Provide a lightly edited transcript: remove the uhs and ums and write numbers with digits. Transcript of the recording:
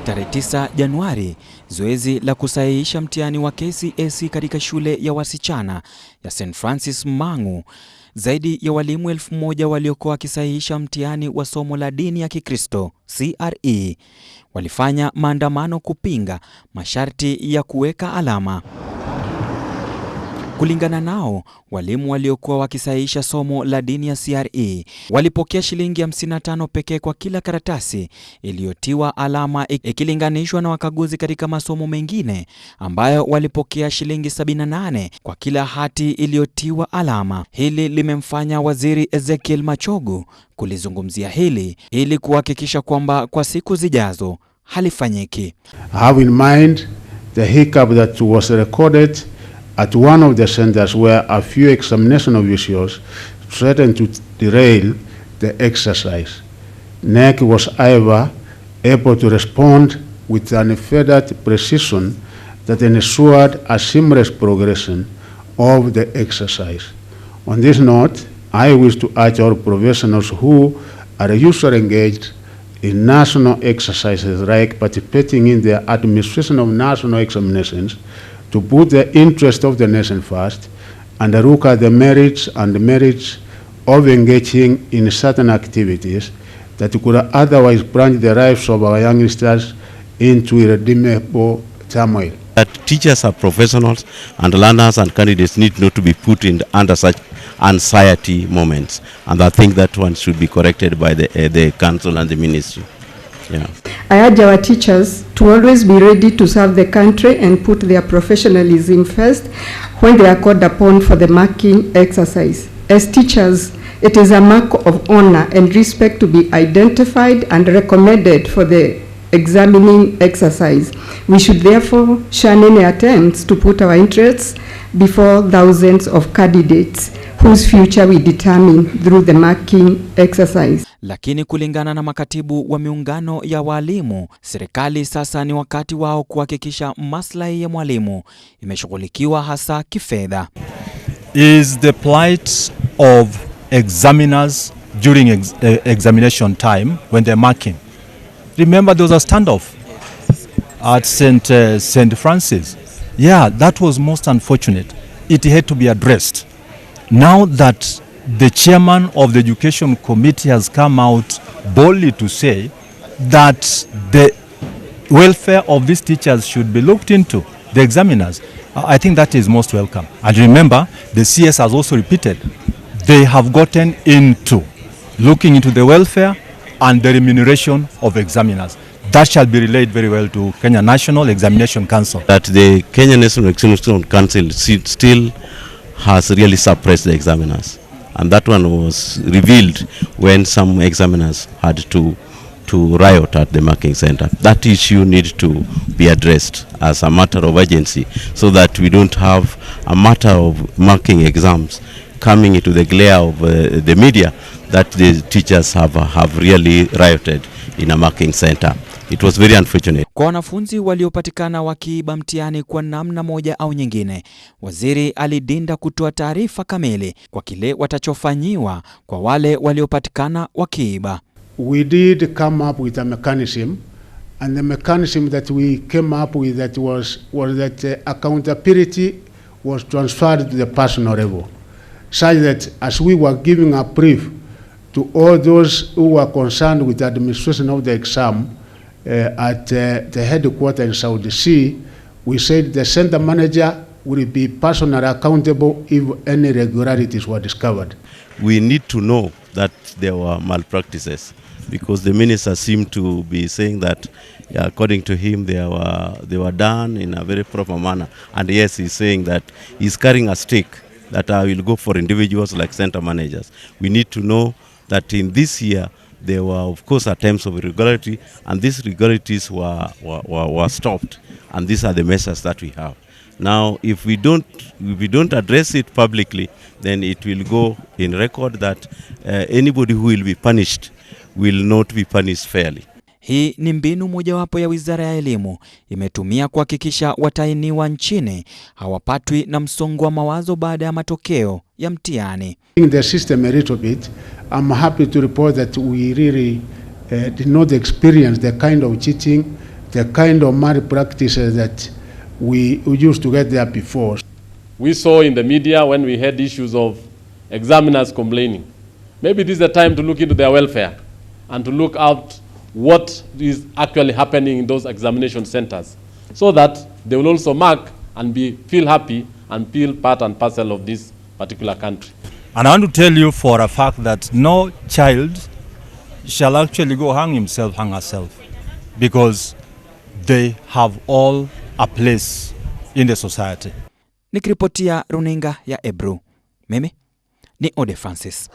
Tarehe 9 Januari, zoezi la kusahisha mtihani wa KCSE katika shule ya wasichana ya St. Francis Mang'u. Zaidi ya walimu 1000 waliokuwa wakisahisha mtihani wa somo la dini ya Kikristo CRE walifanya maandamano kupinga masharti ya kuweka alama. Kulingana nao, walimu waliokuwa wakisahisha somo la dini ya CRE walipokea shilingi 55 pekee kwa kila karatasi iliyotiwa alama, ikilinganishwa na wakaguzi katika masomo mengine ambayo walipokea shilingi 78 kwa kila hati iliyotiwa alama. Hili limemfanya Waziri Ezekiel Machogu kulizungumzia hili ili kuhakikisha kwamba kwa siku zijazo halifanyiki. Have in mind the hiccup that was recorded at one of the centers where a few examination officials threatened to derail the exercise. NEC was, however, able to respond with an unfettered precision that ensured a seamless progression of the exercise. On this note, I wish to urge our professionals who are usually engaged in national exercises like participating in the administration of national examinations to put the interest of the nation first and look at the merits of engaging in certain activities that could otherwise plunge the lives of our youngsters into irredeemable turmoil. That teachers are professionals and learners and candidates need not to be put under such anxiety moments, and I think that one should be corrected by the council and the ministry. Yeah. I urge our teachers to always be ready to serve the country and put their professionalism first when they are called upon for the marking exercise. As teachers, it is a mark of honor and respect to be identified and recommended for the examining exercise. We should therefore shun any attempts to put our interests before thousands of candidates whose future we determine through the marking exercise. Lakini kulingana na makatibu wa miungano ya walimu, serikali sasa ni wakati wao kuhakikisha maslahi ya mwalimu imeshughulikiwa hasa kifedha. Is the plight of examiners during examination time when they're marking. Remember there was a standoff at St. Francis. Yeah, that was most unfortunate. It had to be addressed. Now that the chairman of the education committee has come out boldly to say that the welfare of these teachers should be looked into, the examiners, I think that is most welcome. And remember, the CS has also repeated, they have gotten into looking into the welfare and the remuneration of examiners. That shall be relayed very well to Kenya National Examination Council. That the Kenya National Examination Council still has really suppressed the examiners. And that one was revealed when some examiners had to riot at the marking center. That issue needs to be addressed as a matter of urgency so that we don't have a matter of marking exams coming into the glare of the media that the teachers have really rioted in a marking center. It was very unfortunate. Kwa wanafunzi waliopatikana wakiiba mtihani kwa namna moja au nyingine, waziri alidinda kutoa taarifa kamili kwa kile watachofanyiwa kwa wale waliopatikana wakiiba. We did come up with a mechanism, and the mechanism that we came up with that was that accountability was transferred to the personal level, such that as we were giving a brief to all those who were concerned with the administration of the exam, at the headquarters in Saudi Sea, we said the center manager will be personally accountable if any irregularities were discovered. We need to know that there were malpractices because the minister seemed to be saying that, yeah, according to him, they were done in a very proper manner. And yes, he's saying that he's carrying a stick that will go for individuals like center managers. We need to know that in this year, there were, of course, attempts of irregularity, and these irregularities were stopped, and these are the measures that we have. Now, if we don't address it publicly, then it will go in record that anybody who will be punished will not be punished fairly. Hii ni mbinu mojawapo ya Wizara ya Elimu imetumia kuhakikisha watahiniwa nchini hawapatwi na msongo wa mawazo baada ya matokeo ya mtihani. In the system a little bit, I'm happy to report that we really did not experience the kind of cheating the kind of malpractices that we used to get there before. We saw in the media when we had issues of examiners complaining. Maybe this is the time to look into their welfare and to look out what is actually happening in those examination centers, so that they will also mark and feel happy and feel part and parcel of this particular country. And I want to tell you for a fact that no child shall actually go hang himself, hang herself, because they have all a place in the society. Nikiripotia runinga ya Ebru, mimi ni Ode Francis.